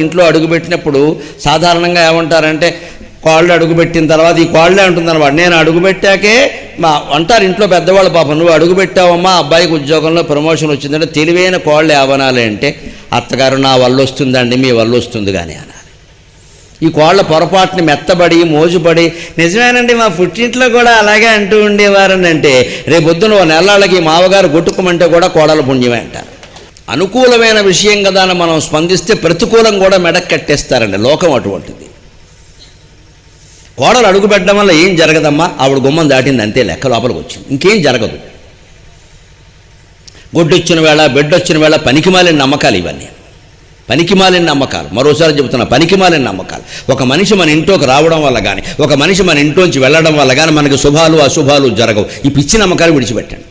ఇంట్లో అడుగుపెట్టినప్పుడు సాధారణంగా ఏమంటారంటే కోళ్ళు అడుగుపెట్టిన తర్వాత ఈ కోళ్ళే అంటుందన్నమాట. నేను అడుగుపెట్టాకే అంటారు ఇంట్లో పెద్దవాళ్ళు, పాపం నువ్వు అడుగుపెట్టావమ్మా అబ్బాయికి ఉద్యోగంలో ప్రమోషన్ వచ్చిందంటే తెలివైన కోళ్ళు ఏమనాలి అంటే అత్తగారు నా వల్ల వస్తుందండి మీ వల్ల వస్తుంది కానీ అనాలి. ఈ కోళ్ళ పొరపాటుని మెత్తబడి మోజుపడి నిజమేనండి మా పుట్టింట్లో కూడా అలాగే అంటూ ఉండేవారని అంటే రేపొద్దున నెలలకి మావగారు కొట్టుకోమంటే కూడా కోడల పుణ్యమే అంటారు. అనుకూలమైన విషయం కదా అని మనం స్పందిస్తే ప్రతికూలం కూడా మెడకు కట్టేస్తారండి. లోకం అటువంటిది. కోడలు అడుగు పెట్టడం వల్ల ఏం జరగదమ్మా, ఆవిడ గుమ్మం దాటింది అంతే, లెక్క లోపలికి వచ్చింది, ఇంకేం జరగదు. గొడ్డొచ్చిన వేళ బిడ్డొచ్చిన వేళ పనికిమాలిన నమ్మకాలు ఇవన్నీ, పనికిమాలిన నమ్మకాలు. మరోసారి చెబుతున్నా, పనికిమాలిన నమ్మకాలు. ఒక మనిషి మన ఇంట్లోకి రావడం వల్ల కానీ ఒక మనిషి మన ఇంట్లోంచి వెళ్ళడం వల్ల కానీ మనకి శుభాలు అశుభాలు జరగవు. ఈ పిచ్చి నమ్మకాలు విడిచిపెట్టండి.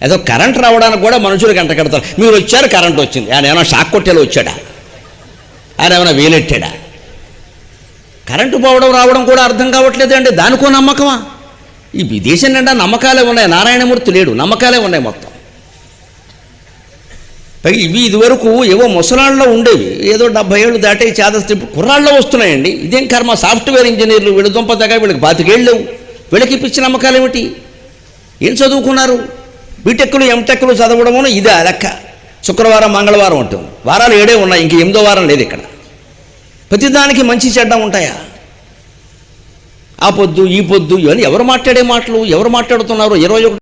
ఏదో కరెంట్ రావడానికి కూడా మనుషులు గంట కడతారు. మీరు వచ్చారు కరెంట్ వచ్చింది, ఆయన ఏమైనా షాక్ కొట్టేలో వచ్చాడా, ఆయన ఏమైనా వేలెట్టాడా? కరెంటు పోవడం రావడం కూడా అర్థం కావట్లేదు అంటే దానికో నమ్మకమా? ఈ దేశం నిండా నమ్మకాలే ఉన్నాయి. నారాయణమూర్తి లేడు, నమ్మకాలే ఉన్నాయి మొత్తం. ఇవి ఇదివరకు ఏవో ముసలాళ్ళలో ఉండేవి, ఏదో 70 ఏళ్ళు దాటే చేదస్తే కుర్రాళ్ళలో వస్తున్నాయండి. ఇదేం కర్మ, సాఫ్ట్వేర్ ఇంజనీర్లు వీళ్ళ దుంపతగా వీళ్ళకి 25 ఏళ్ళు లేవు. వీళ్ళకి పిచ్చి నమ్మకాలు ఏమిటి? ఏం చదువుకున్నారు? బీటెక్లు ఎంటెక్లు చదవడము ఇదే లెక్క. శుక్రవారం మంగళవారం ఉంటుంది, వారాలు 7 ఉన్నాయి, ఇంక 8వ వారం లేదు ఇక్కడ. ప్రతిదానికి మంచి చెడ్డ ఉంటాయా? ఆ పొద్దు ఈ పొద్దు ఇవన్నీ ఎవరు మాట్లాడే మాటలు, ఎవరు మాట్లాడుతున్నారు? 21